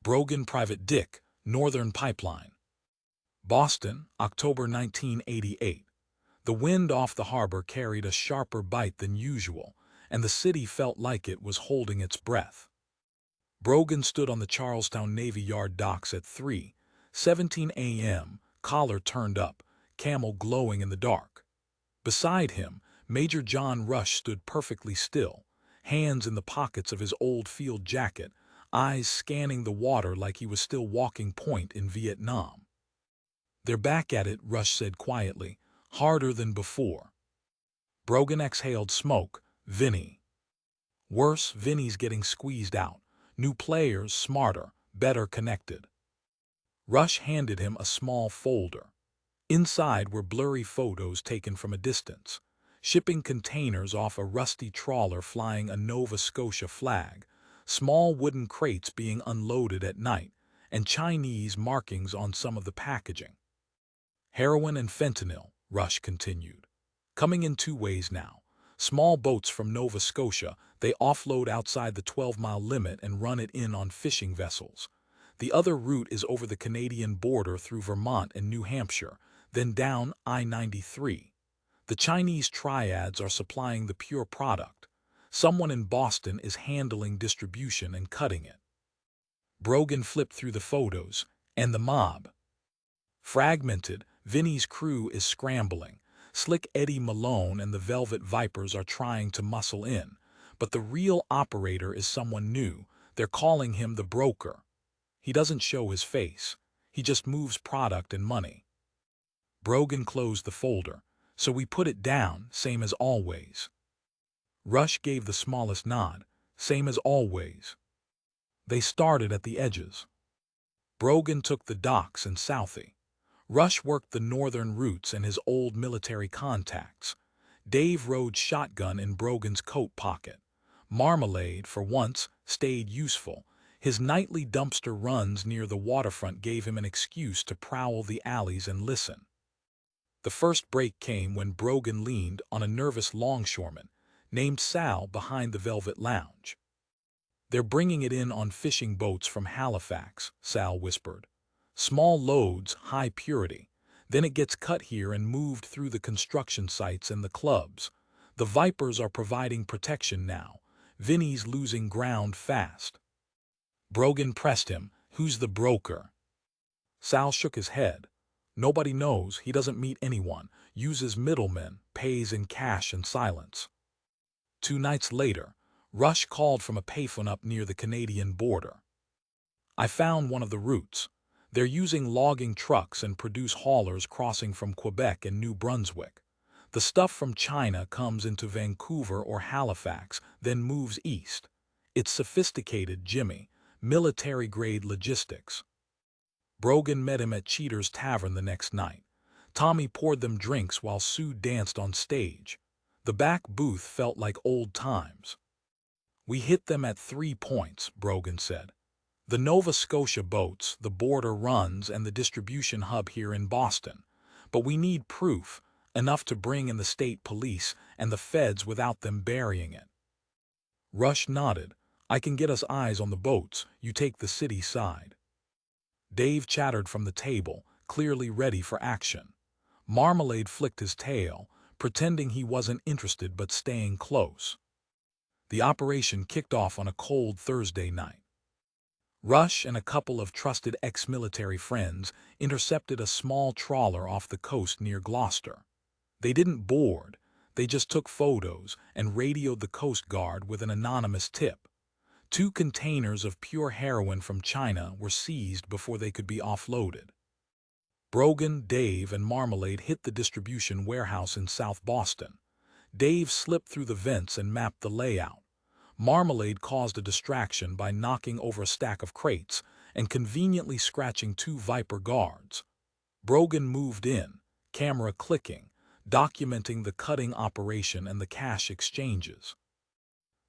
Brogan Private Dick, Northern Pipeline. Boston, October 1988. The wind off the harbor carried a sharper bite than usual, and the city felt like it was holding its breath. Brogan stood on the Charlestown Navy Yard docks at 3:17 a.m., collar turned up, camel glowing in the dark. Beside him, Major John Rush stood perfectly still, hands in the pockets of his old field jacket, eyes scanning the water like he was still walking point in Vietnam. "They're back at it," Rush said quietly, "harder than before." Brogan exhaled smoke. "Vinny." "Worse, Vinny's getting squeezed out. New players, smarter, better connected." Rush handed him a small folder. Inside were blurry photos taken from a distance. Shipping containers off a rusty trawler flying a Nova Scotia flag, small wooden crates being unloaded at night, and Chinese markings on some of the packaging. "Heroin and fentanyl," Rush continued. "Coming in two ways now. Small boats from Nova Scotia, they offload outside the 12-mile limit and run it in on fishing vessels. The other route is over the Canadian border through Vermont and New Hampshire, then down I-93. The Chinese triads are supplying the pure product. Someone in Boston is handling distribution and cutting it." Brogan flipped through the photos. "And the mob?" "Fragmented. Vinny's crew is scrambling. Slick Eddie Malone and the Velvet Vipers are trying to muscle in. But the real operator is someone new. They're calling him the broker. He doesn't show his face. He just moves product and money." Brogan closed the folder. "So we put it down, same as always." Rush gave the smallest nod. "Same as always." They started at the edges. Brogan took the docks and Southie. Rush worked the northern routes and his old military contacts. Dave rode shotgun in Brogan's coat pocket. Marmalade, for once, stayed useful. His nightly dumpster runs near the waterfront gave him an excuse to prowl the alleys and listen. The first break came when Brogan leaned on a nervous longshoreman named Sal behind the Velvet Lounge. "They're bringing it in on fishing boats from Halifax," Sal whispered. "Small loads, high purity. Then it gets cut here and moved through the construction sites and the clubs. The Vipers are providing protection now. Vinny's losing ground fast." Brogan pressed him. "Who's the broker?" Sal shook his head. "Nobody knows. He doesn't meet anyone. Uses middlemen, pays in cash and silence." 2 nights later, Rush called from a payphone up near the Canadian border. "I found one of the routes. They're using logging trucks and produce haulers crossing from Quebec and New Brunswick. The stuff from China comes into Vancouver or Halifax, then moves east. It's sophisticated, Jimmy, military-grade logistics." Brogan met him at Cheater's Tavern the next night. Tommy poured them drinks while Sue danced on stage. The back booth felt like old times. "We hit them at 3 points," Brogan said. "The Nova Scotia boats, the border runs, and the distribution hub here in Boston. But we need proof, enough to bring in the state police and the feds without them burying it." Rush nodded. "I can get us eyes on the boats. You take the city side." Dave chattered from the table, clearly ready for action. Marmalade flicked his tail, pretending he wasn't interested but staying close. The operation kicked off on a cold Thursday night. Rush and a couple of trusted ex-military friends intercepted a small trawler off the coast near Gloucester. They didn't board, they just took photos and radioed the Coast Guard with an anonymous tip. 2 containers of pure heroin from China were seized before they could be offloaded. Brogan, Dave, and Marmalade hit the distribution warehouse in South Boston. Dave slipped through the vents and mapped the layout. Marmalade caused a distraction by knocking over a stack of crates and conveniently scratching 2 Viper guards. Brogan moved in, camera clicking, documenting the cutting operation and the cash exchanges.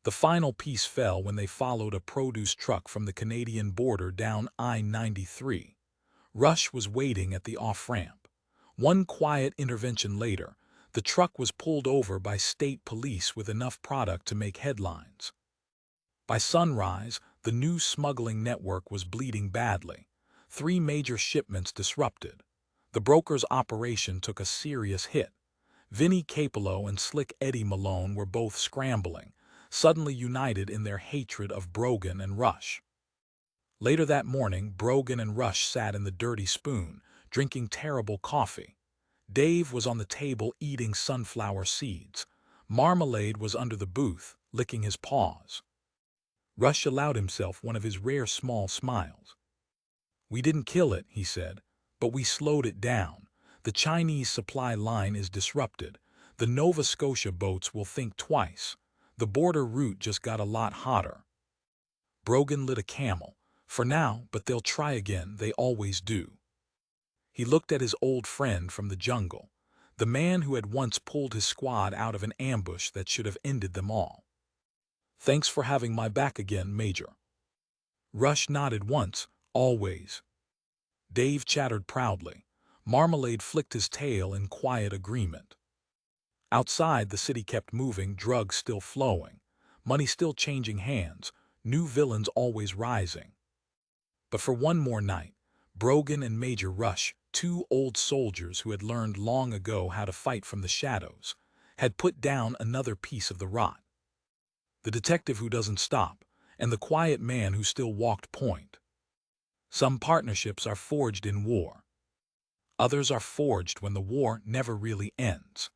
The final piece fell when they followed a produce truck from the Canadian border down I-93. Rush was waiting at the off-ramp. One quiet intervention later, the truck was pulled over by state police with enough product to make headlines. By sunrise, The new smuggling network was bleeding badly. 3 major shipments disrupted. The broker's operation took a serious hit. Vinny Capello and Slick Eddie Malone were both scrambling, suddenly united in their hatred of Brogan and Rush. Later that morning, Brogan and Rush sat in the Dirty Spoon, drinking terrible coffee. Dave was on the table eating sunflower seeds. Marmalade was under the booth, licking his paws. Rush allowed himself one of his rare small smiles. "We didn't kill it," he said, "but we slowed it down. The Chinese supply line is disrupted. The Nova Scotia boats will think twice. The border route just got a lot hotter." Brogan lit a Camel. "For now, but they'll try again, they always do." He looked at his old friend from the jungle, the man who had once pulled his squad out of an ambush that should have ended them all. "Thanks for having my back again, Major." Rush nodded once. "Always." Dave chattered proudly. Marmalade flicked his tail in quiet agreement. Outside, the city kept moving, drugs still flowing, money still changing hands, new villains always rising. But for one more night, Brogan and Major Rush, 2 old soldiers who had learned long ago how to fight from the shadows, had put down another piece of the rot. The detective who doesn't stop, and the quiet man who still walked point. Some partnerships are forged in war. Others are forged when the war never really ends.